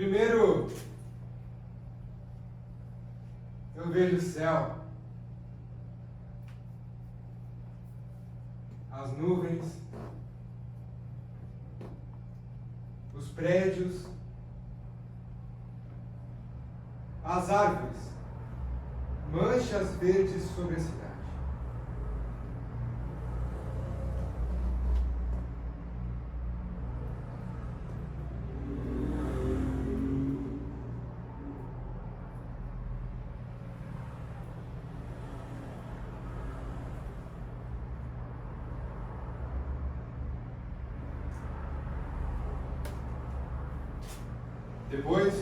Primeiro, eu vejo o céu, as nuvens, os prédios, as árvores, manchas verdes sobre a cidade. Depois,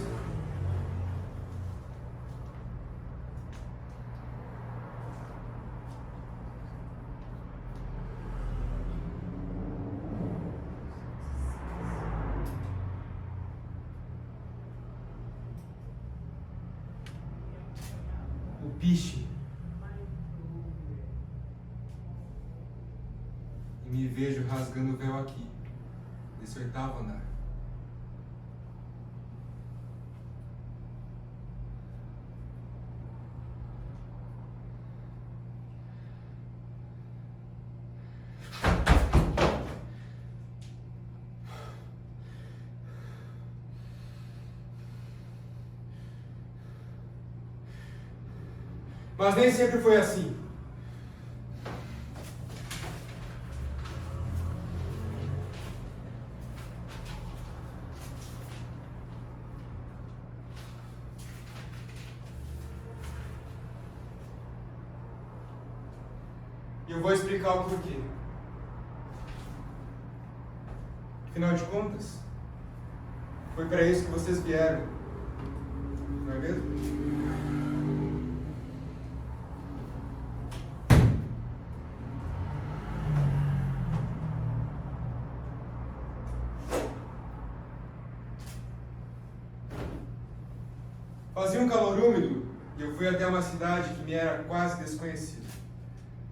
o piche, e me vejo rasgando o véu aqui, nesse 8º andar. Mas nem sempre foi assim. E eu vou explicar o porquê. Afinal de contas, foi para isso que vocês vieram, não é mesmo? Fazia um calor úmido e eu fui até uma cidade que me era quase desconhecida.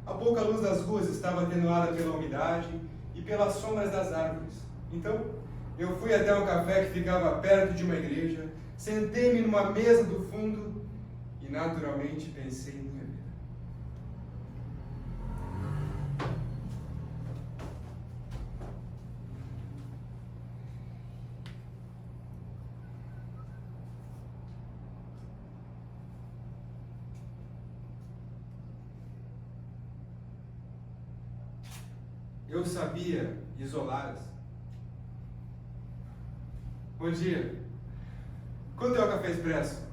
A pouca luz das ruas estava atenuada pela umidade e pelas sombras das árvores. Então, eu fui até um café que ficava perto de uma igreja, sentei-me numa mesa do fundo e naturalmente pensei em minha vida. Eu sabia isolá-las. Bom dia. Quanto é o café expresso?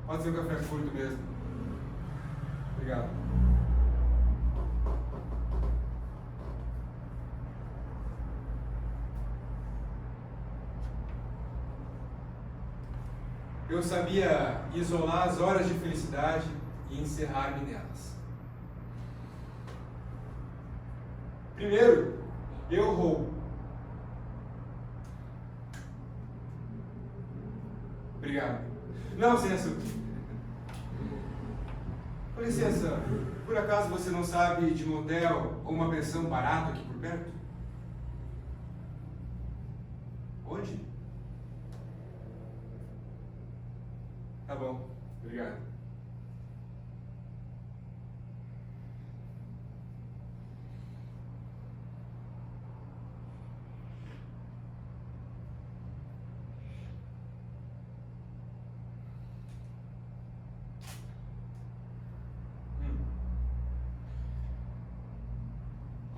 Pode ser um café curto mesmo. Obrigado. Eu sabia isolar as horas de felicidade e encerrar-me nelas. Primeiro, eu roubo. Obrigado. Não, sem açúcar. Com licença, por acaso você não sabe de um hotel ou uma pensão barata aqui por perto? Onde? Tá bom, obrigado.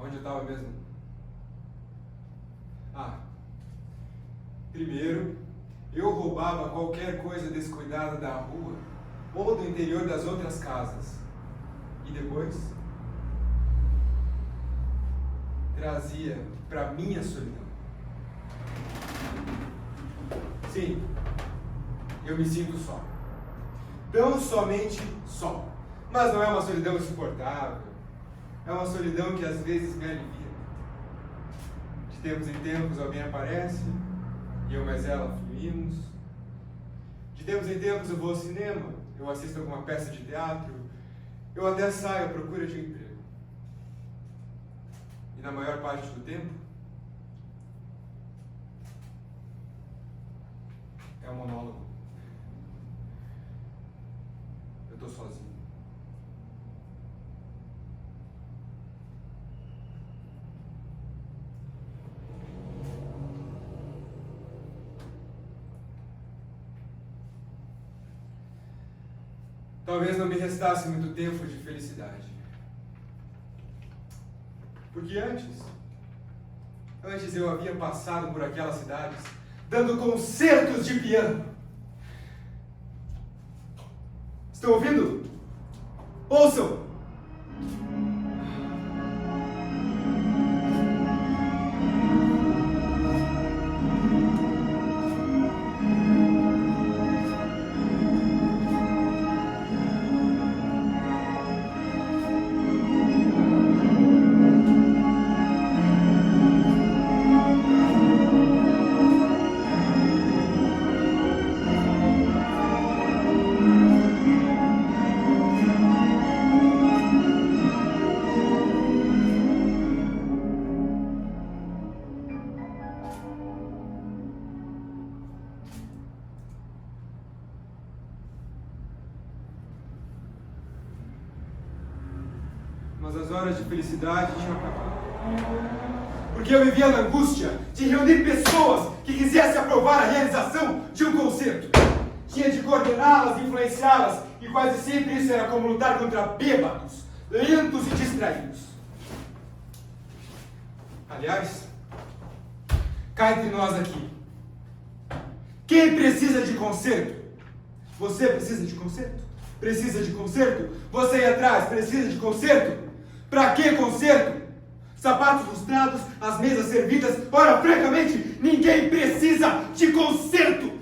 Onde eu estava mesmo? Primeiro, eu roubava qualquer coisa descuidada da rua ou do interior das outras casas. E depois, trazia para minha solidão. Sim, eu me sinto só. Tão somente só. Mas não é uma solidão insuportável. É uma solidão que às vezes me alivia. De tempos em tempos alguém aparece e eu mais ela fluímos. De tempos em tempos eu vou ao cinema, eu assisto alguma peça de teatro, eu até saio à procura de um emprego. E na maior parte do tempo, é um monólogo. Eu estou sozinho. Talvez não me restasse muito tempo de felicidade. Porque antes eu havia passado por aquelas cidades dando concertos de piano. Estão ouvindo? Ouçam! Mas as horas de felicidade tinham acabado. Porque eu vivia na angústia de reunir pessoas que quisessem aprovar a realização de um concerto. Tinha de coordená-las, influenciá-las, e quase sempre isso era como lutar contra bêbados, lentos e distraídos. Aliás, cá entre nós aqui, quem precisa de concerto? Você precisa de concerto? Precisa de concerto? Você aí atrás precisa de concerto? Pra que concerto? Sapatos lustrados, as mesas servidas. Ora, francamente, ninguém precisa de concerto!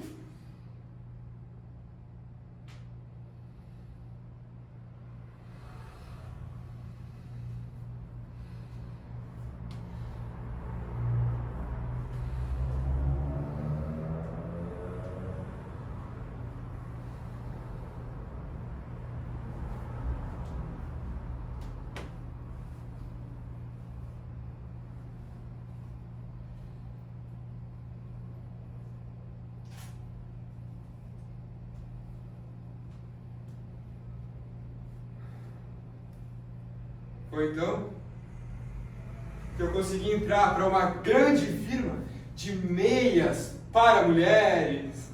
Foi então que eu consegui entrar para uma grande firma de meias para mulheres.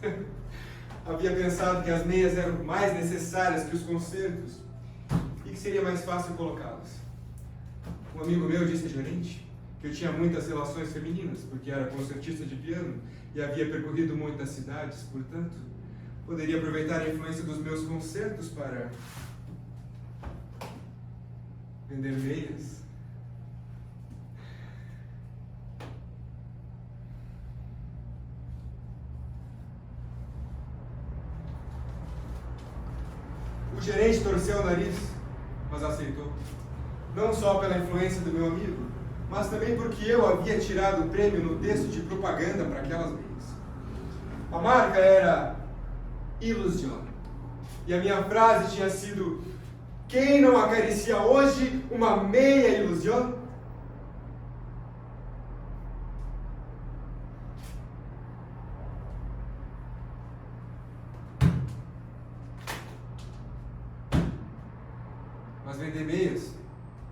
Havia pensado que as meias eram mais necessárias que os concertos e que seria mais fácil colocá-las. Um amigo meu disse à gerente que eu tinha muitas relações femininas, porque era concertista de piano e havia percorrido muitas cidades, portanto, poderia aproveitar a influência dos meus concertos para vender meias. O gerente torceu o nariz, mas aceitou. Não só pela influência do meu amigo, mas também porque eu havia tirado o prêmio no texto de propaganda para aquelas meias. A marca era Illusion. E a minha frase tinha sido: quem não acaricia hoje uma meia Illusion? Mas vender meias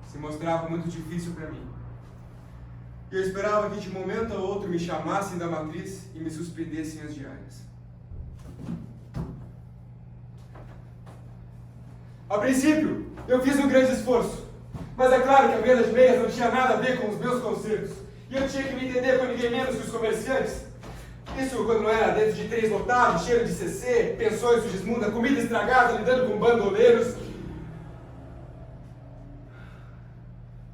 se mostrava muito difícil para mim. Eu esperava que de momento a outro me chamassem da matriz e me suspendessem as diárias. A princípio, eu fiz um grande esforço, mas é claro que a venda de meias não tinha nada a ver com os meus concertos, e eu tinha que me entender com ninguém menos que os comerciantes. Isso quando não era dentro de trens lotados, cheiro de CC, pensões Sugismunda, comida estragada, lidando com bandoleiros.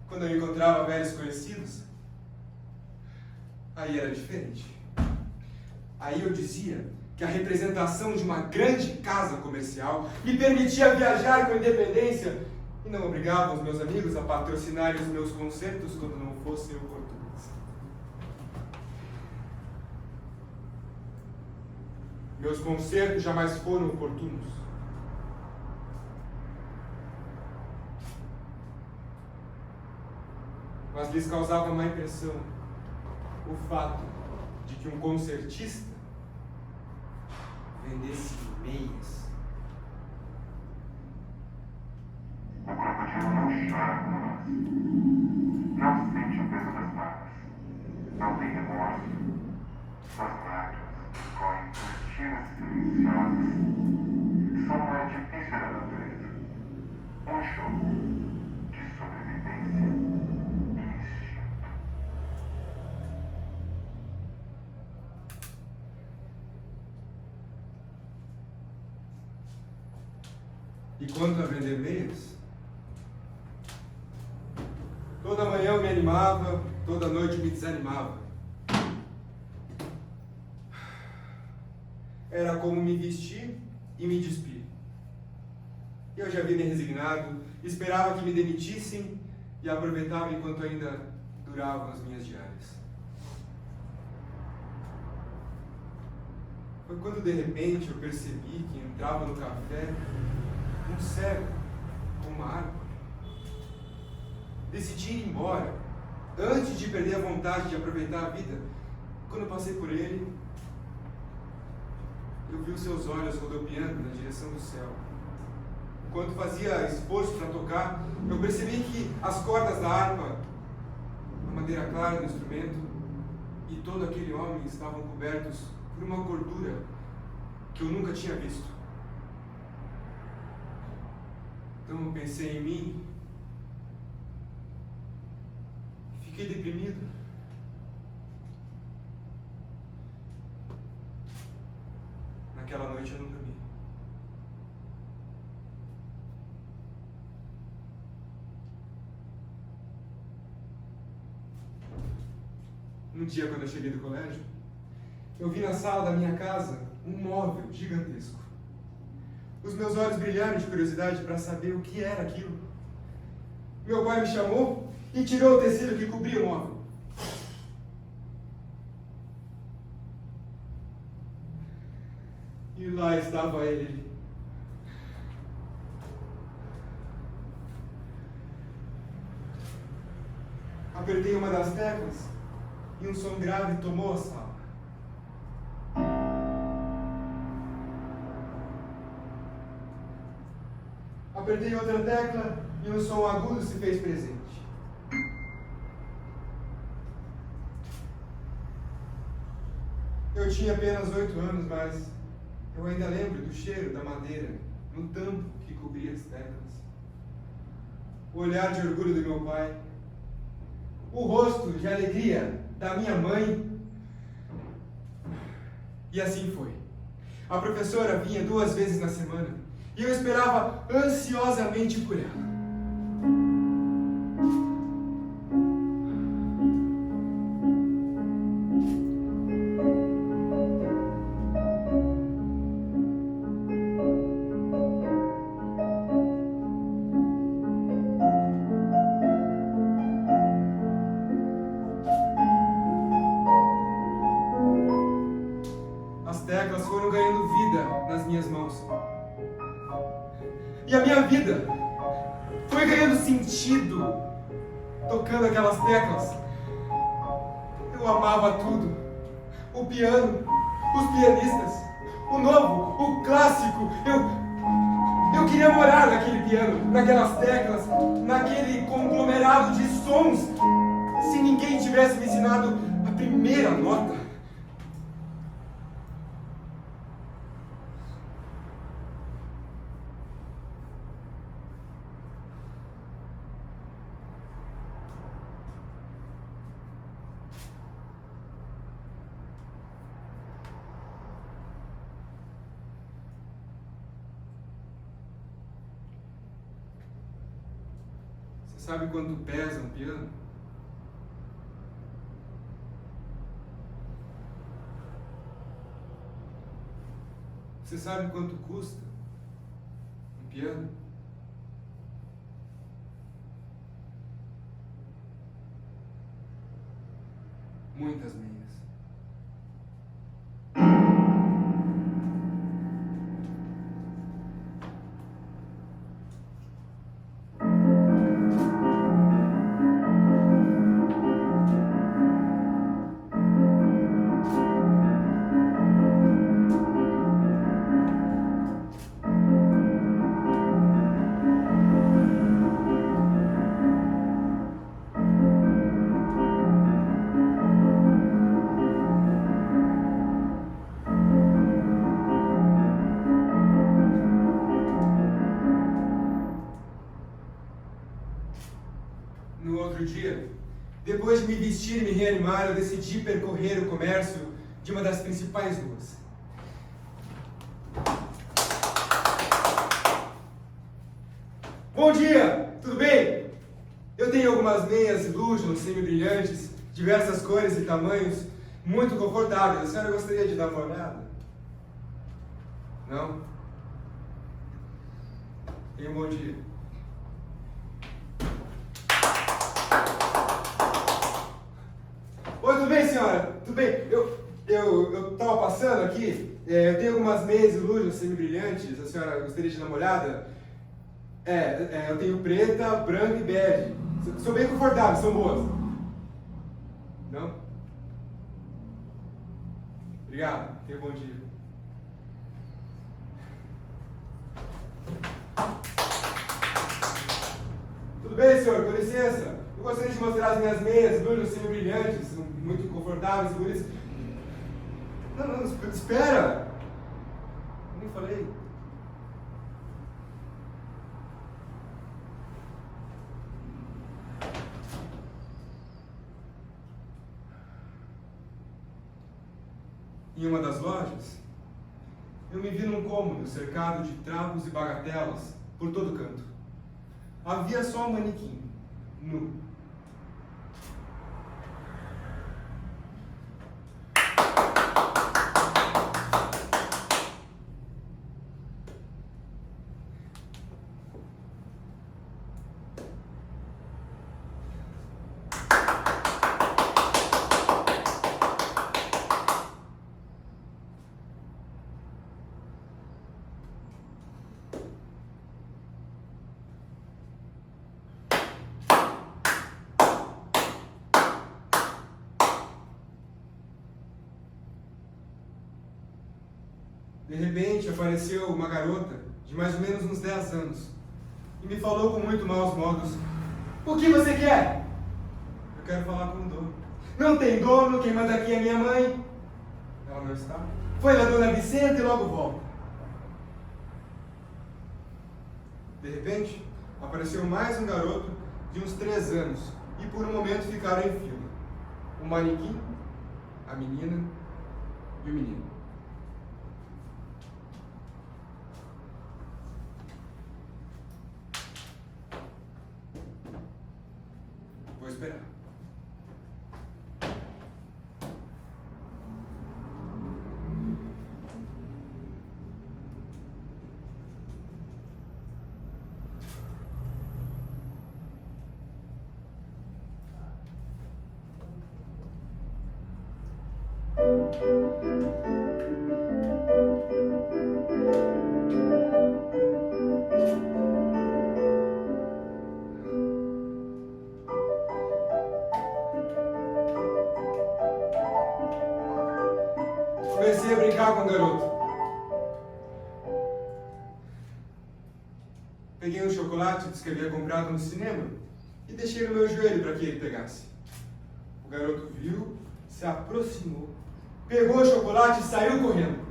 Quando eu encontrava velhos conhecidos, aí era diferente. Aí eu dizia que a representação de uma grande casa comercial me permitia viajar com independência e não obrigava os meus amigos a patrocinarem os meus concertos quando não fossem oportunos. Meus concertos jamais foram oportunos. mas lhes causava má impressão o fato de que um concertista vendesse meias. O crocodilo não chora por nós. Não sente o peso das mágoas. Não tem remorso. Suas lágrimas correm cortinas silenciosas. São um artifício da natureza. Um jogo de sobrevivência e instinto. E quanto a vender meias? Toda manhã eu me animava, toda noite me desanimava. Era como me vestir e me despir. Eu já havia me resignado, esperava que me demitissem e aproveitava enquanto ainda duravam as minhas diárias. Foi quando de repente eu percebi que entrava no café um cego com uma árvore. Decidi ir embora, antes de perder a vontade de aproveitar a vida. Quando eu passei por ele, eu vi os seus olhos rodopiando na direção do céu. Enquanto fazia esforço para tocar, eu percebi que as cordas da harpa, a madeira clara do instrumento e todo aquele homem estavam cobertos por uma gordura que eu nunca tinha visto. Então eu pensei em mim. Fiquei deprimido. Naquela noite eu não dormi. Um dia, quando eu cheguei do colégio, eu vi na sala da minha casa um móvel gigantesco. Os meus olhos brilharam de curiosidade para saber o que era aquilo. Meu pai me chamou e tirou o tecido que cobria o móvel. E lá estava ele. Apertei uma das teclas e um som grave tomou a sala. Apertei outra tecla e um som agudo se fez presente. Eu tinha apenas 8 anos, mas eu ainda lembro do cheiro da madeira no tampo que cobria as teclas. O olhar de orgulho do meu pai. O rosto de alegria da minha mãe. E assim foi. A professora vinha 2 vezes na semana e eu esperava ansiosamente por ela. As teclas foram ganhando vida nas minhas mãos. E a minha vida foi ganhando sentido tocando aquelas teclas. Eu amava tudo. O piano, os pianistas, o novo, o clássico. Eu queria morar naquele piano, naquelas teclas, naquele conglomerado de sons, se ninguém tivesse me ensinado a primeira nota. Sabe quanto pesa um piano? Você sabe quanto custa um piano? Muitas meias. Depois de me vestir e me reanimar, eu decidi percorrer o comércio de uma das principais ruas. Bom dia, tudo bem? Eu tenho algumas meias Illusion semi-brilhantes, diversas cores e tamanhos, muito confortáveis. A senhora gostaria de dar uma olhada? Não? Tenha um bom dia. Oi, tudo bem, senhora? Tudo bem? Eu estava passando aqui, eu tenho algumas meias Illusion semi-brilhantes, a senhora gostaria de dar uma olhada? Eu tenho preta, branca e bege. São bem confortáveis, são boas. Não? Obrigado, tenha um bom dia. Tudo bem, senhor? Com licença. Eu gostaria de mostrar as minhas meias, brilhos semi-brilhantes, muito confortáveis, por isso. Não, espera! Eu nem falei. Em uma das lojas, eu me vi num cômodo cercado de trapos e bagatelas por todo canto. Havia só um manequim, nu. De repente, apareceu uma garota de mais ou menos uns 10 anos e me falou com muito maus modos: "O que você quer?" "Eu quero falar com o dono." "Não tem dono, quem manda aqui é minha mãe." "Ela não está?" "Foi na dona Vicenta e logo volta." De repente, apareceu mais um garoto de uns 3 anos e por um momento ficaram em fila: o manequim, a menina e o menino. Vou esperar. Comecei a brincar com o garoto. Peguei um chocolate que havia comprado no cinema e deixei no meu joelho para que ele pegasse. O garoto viu, se aproximou, pegou o chocolate e saiu correndo.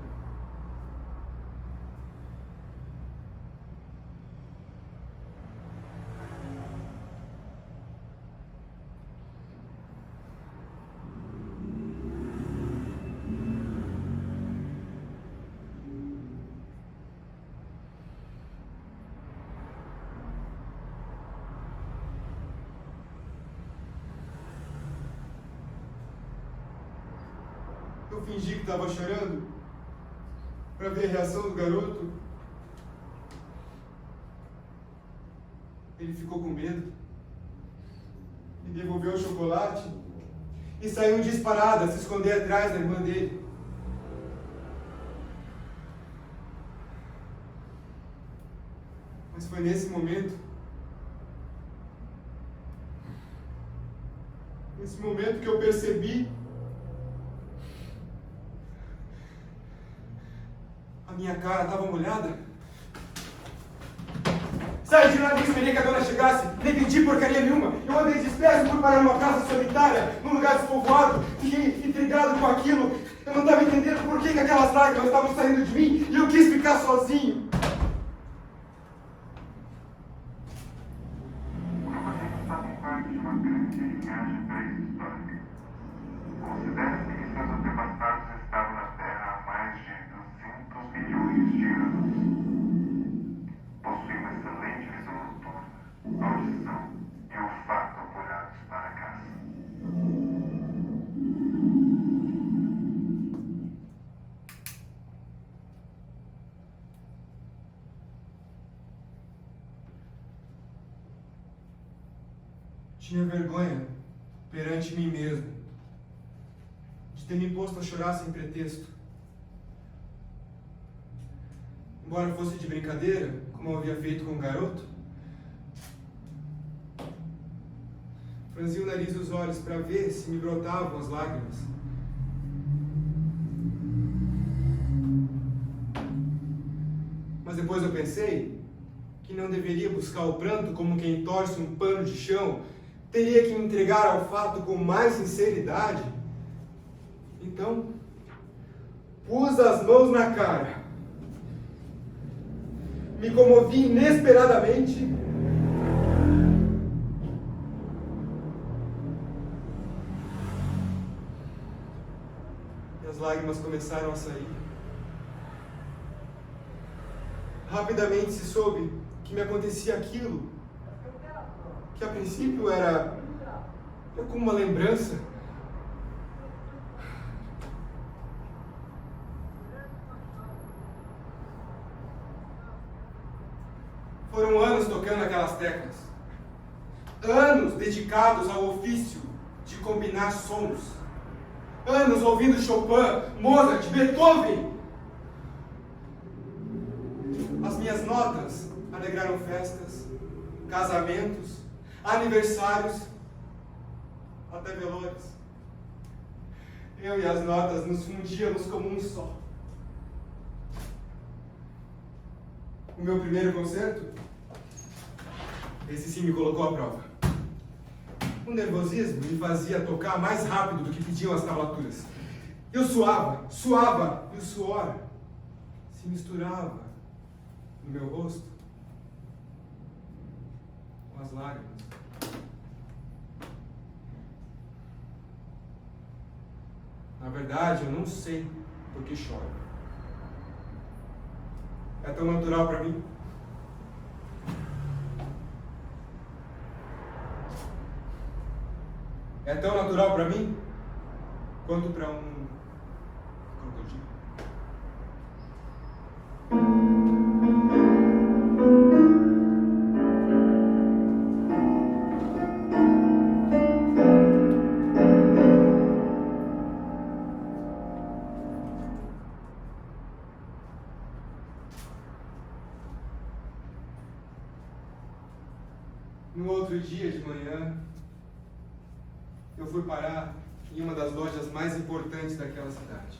Eu fingi que estava chorando para ver a reação do garoto. Ele ficou com medo, me devolveu o chocolate e saiu disparado a se esconder atrás da irmã dele. Mas foi nesse momento que eu percebi a minha cara estava molhada. Saí de lá e esperei que a dona chegasse. Nem pedi porcaria nenhuma. Eu andei disperso por parar numa casa solitária, num lugar despovoado. Fiquei intrigado com aquilo. Eu não estava entendendo por que aquelas lágrimas estavam saindo de mim e eu quis ficar sozinho. Quando você está em parte, de uma grande viagem pré-histórica. Considere-se que seus antepassados estavam na Terra há mais de 200 milhões de anos. Possui uma excelente visão noturna, audição e olfato apurados para a caça. Tinha vergonha perante mim mesmo de ter me posto a chorar sem pretexto. Embora fosse de brincadeira, como eu havia feito com o garoto, franzi o nariz e os olhos para ver se me brotavam as lágrimas. Mas depois eu pensei que não deveria buscar o pranto como quem torce um pano de chão, teria que me entregar ao fato com mais sinceridade. Então, pus as mãos na cara, me comovi inesperadamente e as lágrimas começaram a sair. Rapidamente se soube que me acontecia aquilo que a princípio era como uma lembrança. Foram anos tocando aquelas teclas. Anos dedicados ao ofício de combinar sons. Anos ouvindo Chopin, Mozart, Beethoven. As minhas notas alegraram festas, casamentos, aniversários, até velórios. Eu e as notas nos fundíamos como um só. O meu primeiro concerto, esse sim me colocou à prova. O nervosismo me fazia tocar mais rápido do que pediam as tablaturas. Eu suava, e o suor se misturava no meu rosto com as lágrimas. Na verdade, eu não sei por que choro. É tão natural para mim. É tão natural para mim quanto para um crocodilo. No outro dia de manhã, eu fui parar em uma das lojas mais importantes daquela cidade.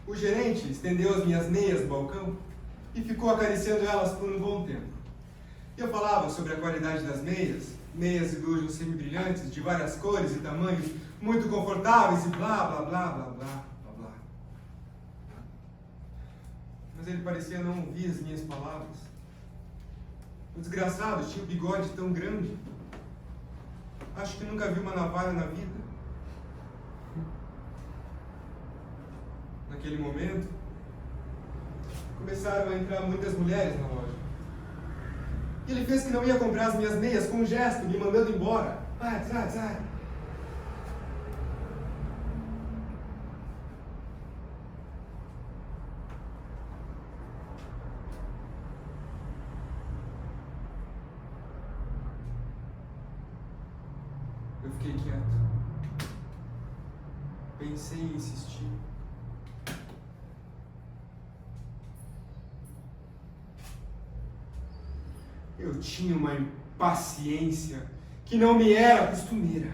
O gerente estendeu as minhas meias no balcão e ficou acariciando elas por um bom tempo. Eu falava sobre a qualidade das meias, meias de luxo semi-brilhantes, de várias cores e tamanhos, muito confortáveis e blá, blá, blá, blá, blá, blá, blá. Mas ele parecia não ouvir as minhas palavras. O desgraçado tinha um bigode tão grande. Acho que nunca vi uma navalha na vida. Naquele momento, começaram a entrar muitas mulheres na loja. E ele fez que não ia comprar as minhas meias com um gesto, me mandando embora. Vai, sai, sai. Eu fiquei quieto. Pensei em insistir. Eu tinha uma impaciência que não me era costumeira.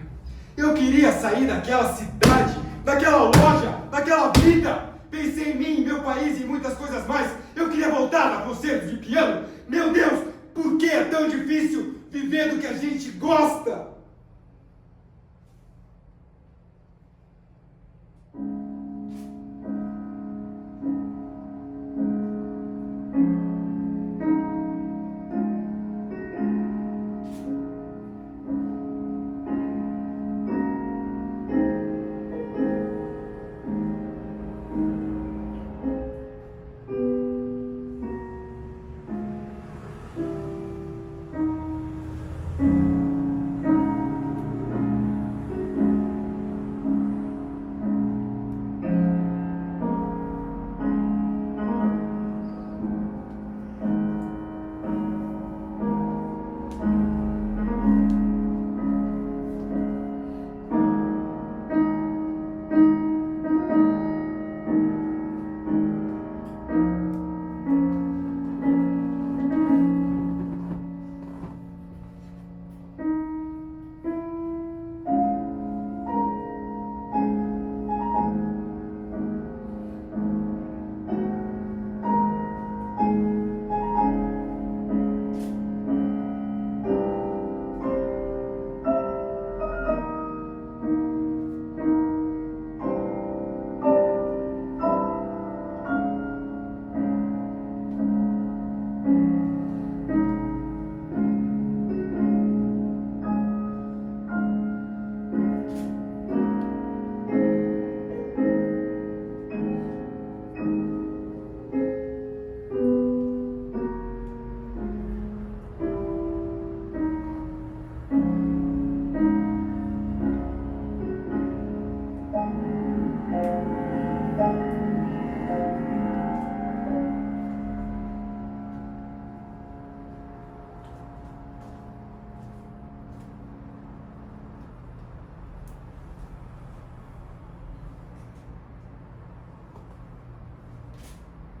Eu queria sair daquela cidade, daquela loja, daquela vida. Pensei em mim, em meu país e em muitas coisas mais. Eu queria voltar a concertos de piano. Meu Deus, por que é tão difícil viver do que a gente gosta?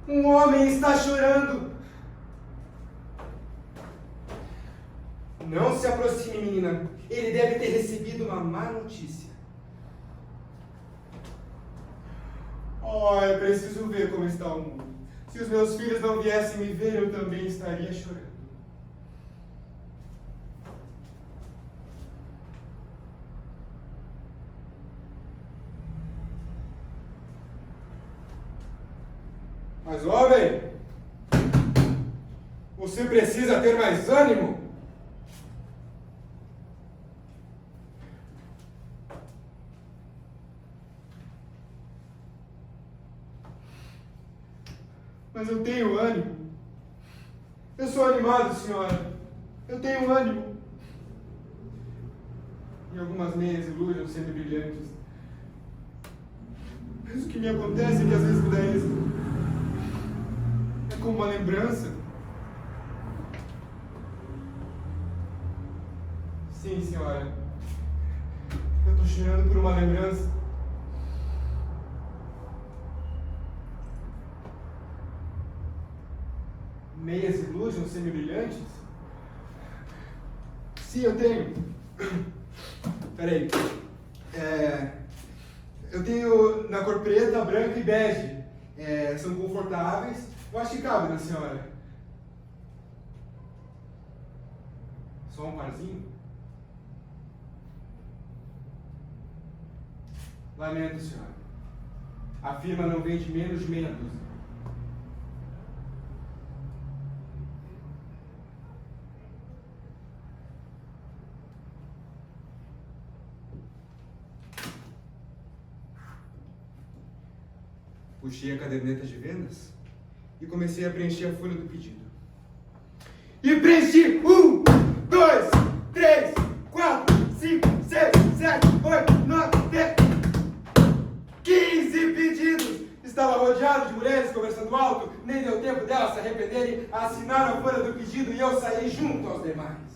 Um homem está chorando. Não se aproxime, menina. Ele deve ter recebido uma má notícia. Oh, é preciso ver como está o mundo. Se os meus filhos não viessem me ver, eu também estaria chorando. Mas, homem, você precisa ter mais ânimo. Mas eu tenho ânimo. Eu sou animado, senhora. Eu tenho ânimo. E algumas meias iludem sempre brilhantes. Mas o que me acontece é que às vezes me dá isso. É como uma lembrança. Sim, senhora. Eu estou chorando por uma lembrança. Meias illusion semi-brilhantes? Sim, eu tenho. Peraí. Eu tenho na cor preta, branca e bege. São confortáveis. Eu acho que cabe na senhora. Só um parzinho? Lamento, senhora. A firma não vende menos de meia dúzia. Puxei a caderneta de vendas e comecei a preencher a folha do pedido. E preenchi 1, 2, 3, 4, 5, 6, 7, 8, 9, 10, 15 pedidos! Estava rodeado de mulheres conversando alto, nem deu tempo delas se arrependerem, assinaram a folha do pedido e eu saí junto aos demais.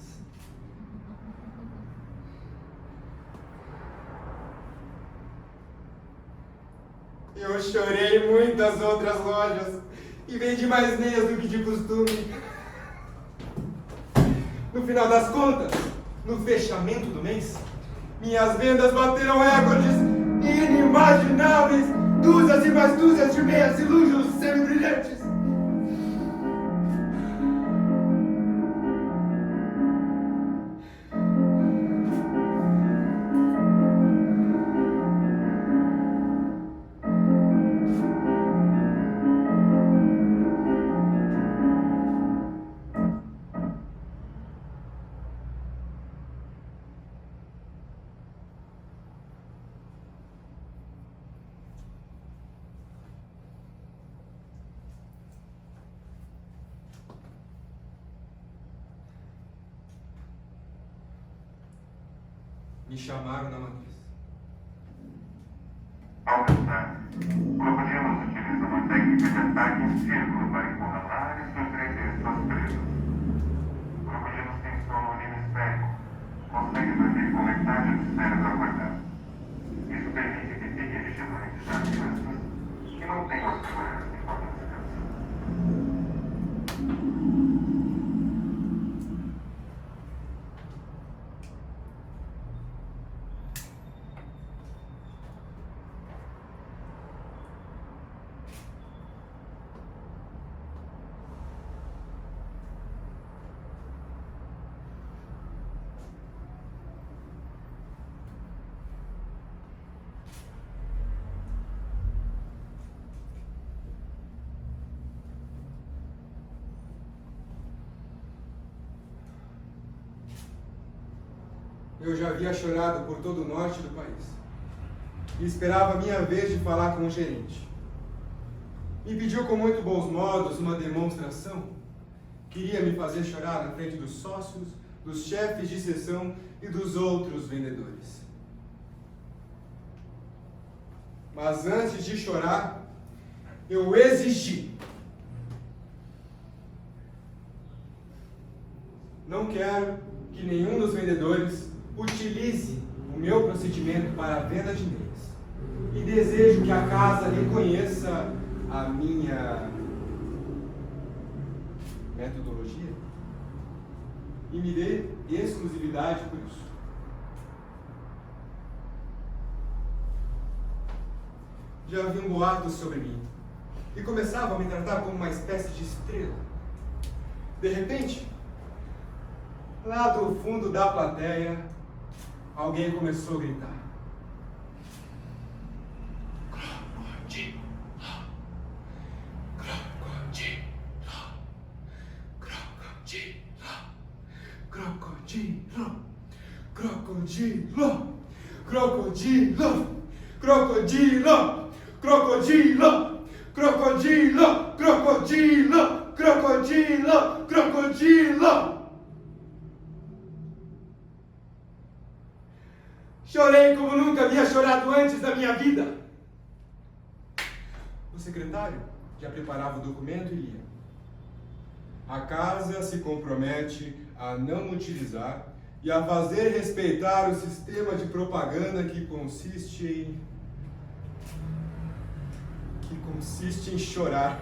Eu chorei em muitas outras lojas e vendi mais meias do que de costume. No final das contas, no fechamento do mês, minhas vendas bateram recordes inimagináveis, dúzias e mais dúzias de meias illusions semi-brilhantes. Me chamaram na matriz. Ao testar, crocodilos utilizam uma técnica de ataque em círculo para encurralar e surpreender suas presas. Crocodilos têm sono hemisférico, conseguem dormir com metade do cérebro acordado. Isso permite que fiquem vigilantes nas crianças que não tenham as seguranças enquanto descansam. Eu já havia chorado por todo o norte do país e esperava a minha vez de falar com o gerente. Me pediu com muito bons modos uma demonstração. Queria me fazer chorar na frente dos sócios, dos chefes de seção e dos outros vendedores. Mas antes de chorar, eu exigi. Não quero que nenhum dos vendedores utilize o meu procedimento para a venda de meias. E desejo que a casa reconheça a minha metodologia e me dê exclusividade por isso. Já havia um boato sobre mim e começava a me tratar como uma espécie de estrela. De repente, lá do fundo da plateia, alguém começou a gritar: crocodilo, crocodilo, crocodilo, crocodilo, crocodilo, crocodilo, crocodilo, crocodilo, crocodilo, crocodilo, crocodilo. Chorei como nunca havia chorado antes da minha vida. O secretário já preparava o documento e lia: a casa se compromete a não utilizar e a fazer respeitar o sistema de propaganda que consiste em chorar.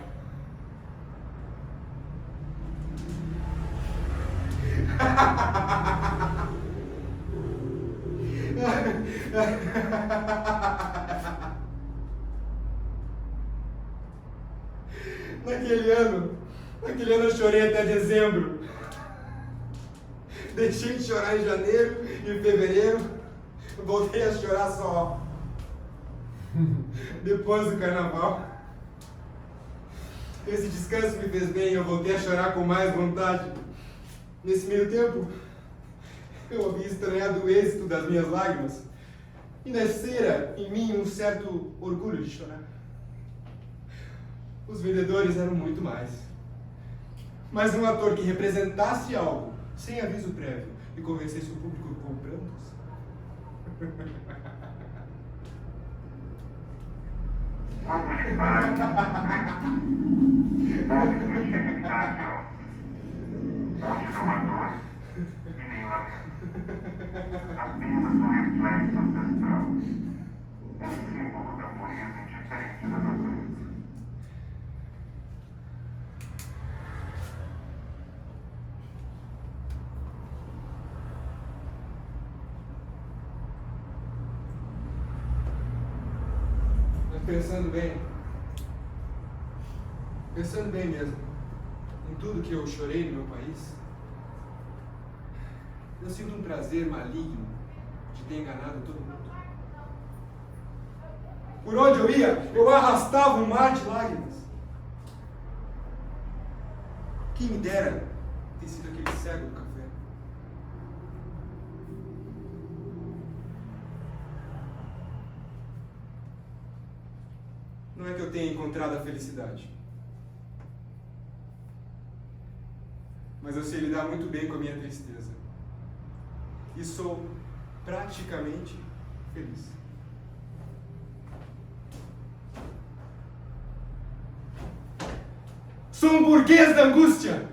Naquele ano eu chorei até dezembro. Deixei de chorar em janeiro e em fevereiro. Voltei a chorar só depois do carnaval. Esse descanso me fez bem e eu voltei a chorar com mais vontade. Nesse meio tempo, eu havia estranhado o êxito das minhas lágrimas e nascera em mim um certo orgulho de chorar. Os vendedores eram muito mais. Mas um ator que representasse algo sem aviso prévio e convencesse o público comprando-os. Apenas um reflexo ancestral. Símbolo da pureza indiferente da natureza. Pensando bem mesmo, em tudo que eu chorei no meu país, eu sinto um prazer maligno de ter enganado todo mundo. Por onde eu ia, eu arrastava um mar de lágrimas. Quem me dera ter sido aquele cego do café. Não é que eu tenha encontrado a felicidade, mas eu sei lidar muito bem com a minha tristeza. E sou praticamente feliz. Sou um burguês da angústia.